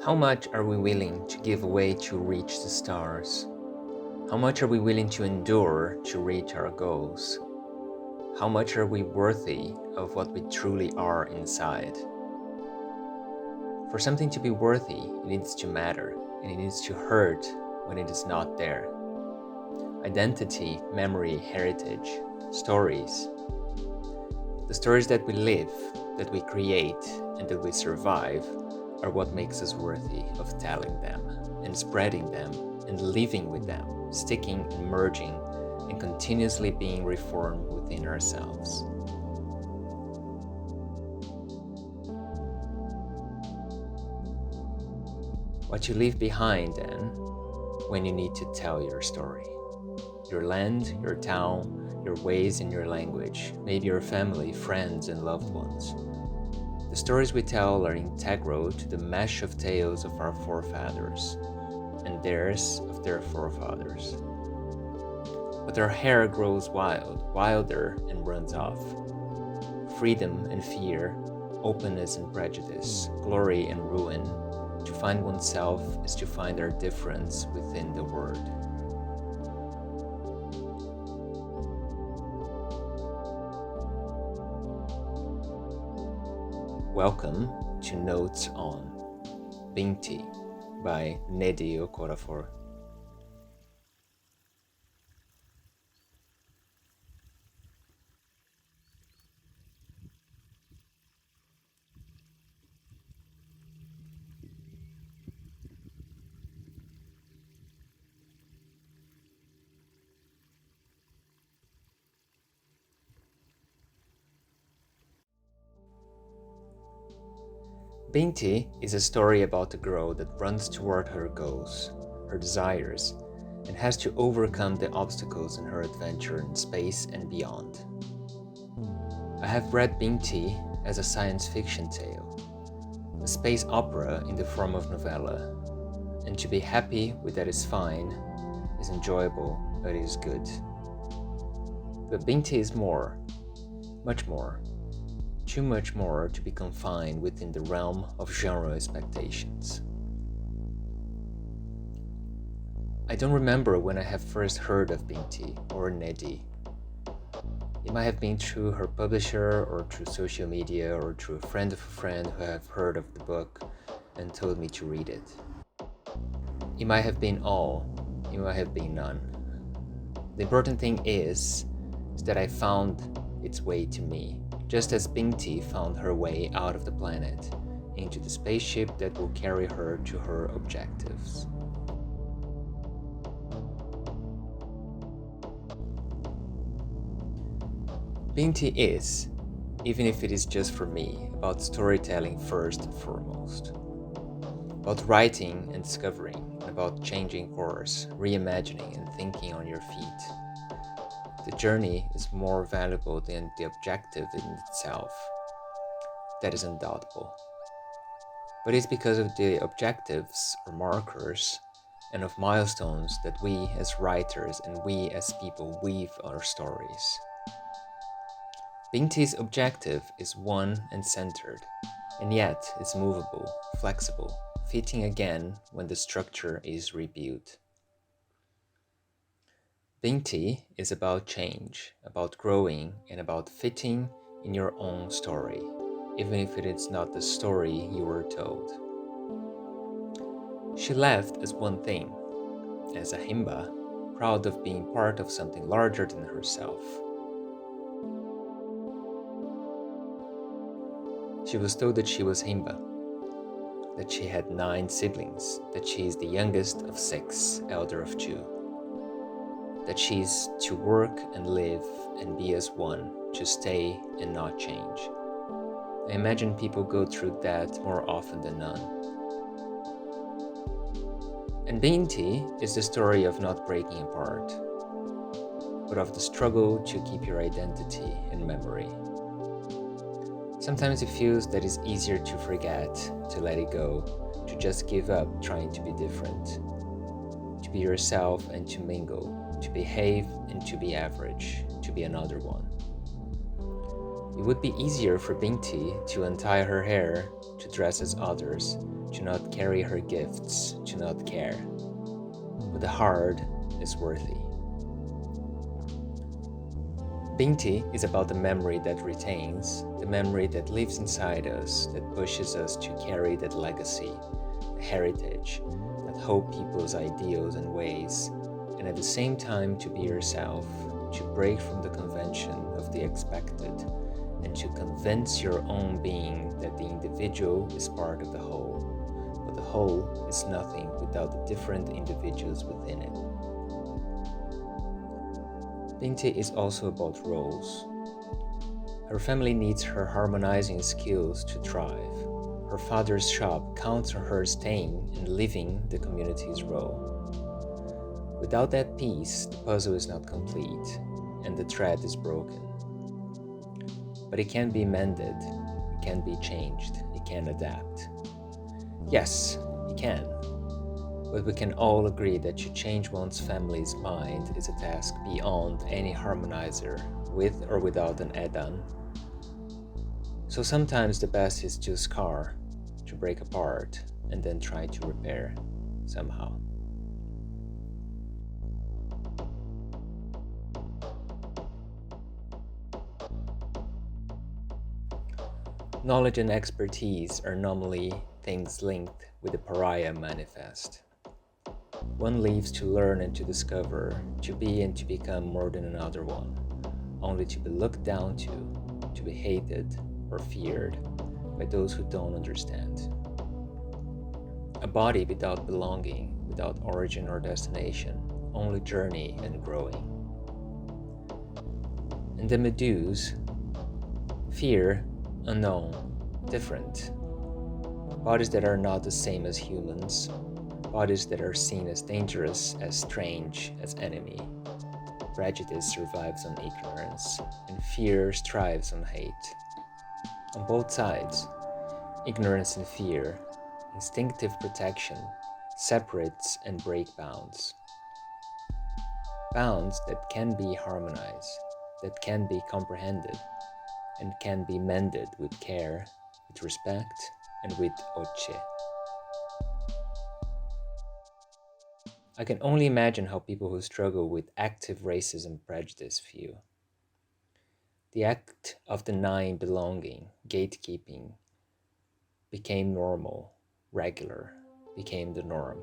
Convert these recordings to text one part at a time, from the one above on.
How much are we willing to give away to reach the stars? How much are we willing to endure to reach our goals? How much are we worthy of what we truly are inside? For something to be worthy, it needs to matter, and it needs to hurt when it is not there. Identity, memory, heritage, stories. The stories that we live, that we create, and that we survive are what makes us worthy of telling them, and spreading them, and living with them, sticking and merging, and continuously being reformed within ourselves. What you leave behind then, when you need to tell your story. Your land, your town, your ways and your language, maybe your family, friends and loved ones. The stories we tell are integral to the mesh of tales of our forefathers, and theirs of their forefathers. But our hair grows wilder and runs off. Freedom and fear, openness and prejudice, glory and ruin. To find oneself is to find our difference within the word. Welcome to Notes on Binti by Nnedi Okorafor. Binti is a story about a girl that runs toward her goals, her desires, and has to overcome the obstacles in her adventure in space and beyond. I have read Binti as a science fiction tale, a space opera in the form of novella, and to be happy with that is fine, is enjoyable, but is good. But Binti is more, much more. Too much more to be confined within the realm of genre expectations. I don't remember when I have first heard of Binti or Nnedi. It might have been through her publisher or through social media or through a friend of a friend who have heard of the book and told me to read it. It might have been all, it might have been none. The important thing is that I found its way to me. Just as Binti found her way out of the planet into the spaceship that will carry her to her objectives. Binti is, even if it is just for me, about storytelling first and foremost. About writing and discovering, and about changing course, reimagining and thinking on your feet. The journey is more valuable than the objective in itself. That is undoubtable. But it's because of the objectives or markers and of milestones that we as writers and we as people weave our stories. Binti's objective is one and centered, and yet it's movable, flexible, fitting again when the structure is rebuilt. Binti is about change, about growing, and about fitting in your own story, even if it is not the story you were told. She left as one thing, as a Himba, proud of being part of something larger than herself. She was told that she was Himba, that she had 9 siblings, that she is the youngest of 6, elder of 2. That she's to work and live and be as one, to stay and not change. I imagine people go through that more often than none. And Binti is the story of not breaking apart, but of the struggle to keep your identity and memory. Sometimes it feels that it's easier to forget, to let it go, to just give up trying to be different, to be yourself and to mingle, to behave and to be average, to be another one. It would be easier for Binti to untie her hair, to dress as others, to not carry her gifts, to not care. But the heart is worthy. Binti is about the memory that retains, the memory that lives inside us, that pushes us to carry that legacy, the heritage, that hold people's ideals and ways, and at the same time to be yourself, to break from the convention of the expected, and to convince your own being that the individual is part of the whole, but the whole is nothing without the different individuals within it. Binti is also about roles. Her family needs her harmonizing skills to thrive. Her father's shop counts on her staying and living the community's role. Without that piece, the puzzle is not complete, and the thread is broken. But it can be mended, it can be changed, it can adapt. Yes, it can. But we can all agree that to change one's family's mind is a task beyond any harmonizer, with or without an add-on. So sometimes the best is to scar, to break apart, and then try to repair somehow. Knowledge and expertise are normally things linked with the pariah manifest. One lives to learn and to discover, to be and to become more than another one, only to be looked down to be hated or feared by those who don't understand. A body without belonging, without origin or destination, only journey and growing. And the Meduse, fear, unknown, different. Bodies that are not the same as humans, bodies that are seen as dangerous, as strange, as enemy. Prejudice survives on ignorance, and fear strives on hate. On both sides, ignorance and fear, instinctive protection, separates and break bounds. Bounds that can be harmonized, that can be comprehended, and can be mended with care, with respect, and with oche. I can only imagine how people who struggle with active racism prejudice feel. The act of denying belonging, gatekeeping, became normal, regular, became the norm.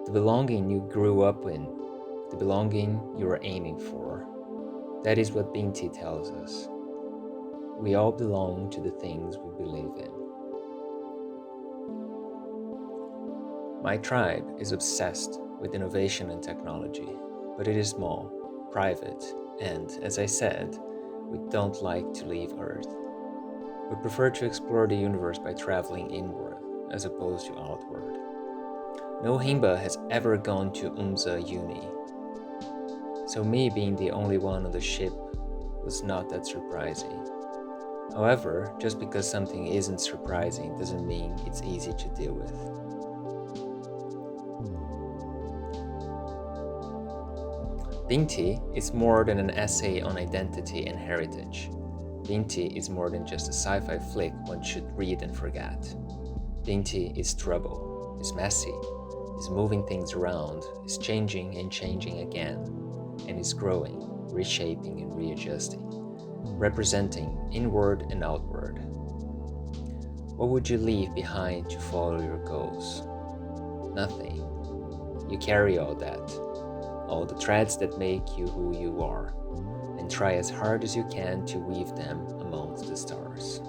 The belonging you grew up in, the belonging you were aiming for, that is what Binti tells us. We all belong to the things we believe in. My tribe is obsessed with innovation and technology, but it is small, private, and, as I said, we don't like to leave Earth. We prefer to explore the universe by traveling inward, as opposed to outward. No Himba has ever gone to Umza Uni, so me being the only one on the ship was not that surprising. However, just because something isn't surprising doesn't mean it's easy to deal with. Binti is more than an essay on identity and heritage. Binti is more than just a sci-fi flick one should read and forget. Binti is trouble, is messy, is moving things around, is changing and changing again, and is growing, reshaping and readjusting, representing inward and outward. What would you leave behind to follow your goals? Nothing. You carry all that, all the threads that make you who you are, and try as hard as you can to weave them amongst the stars.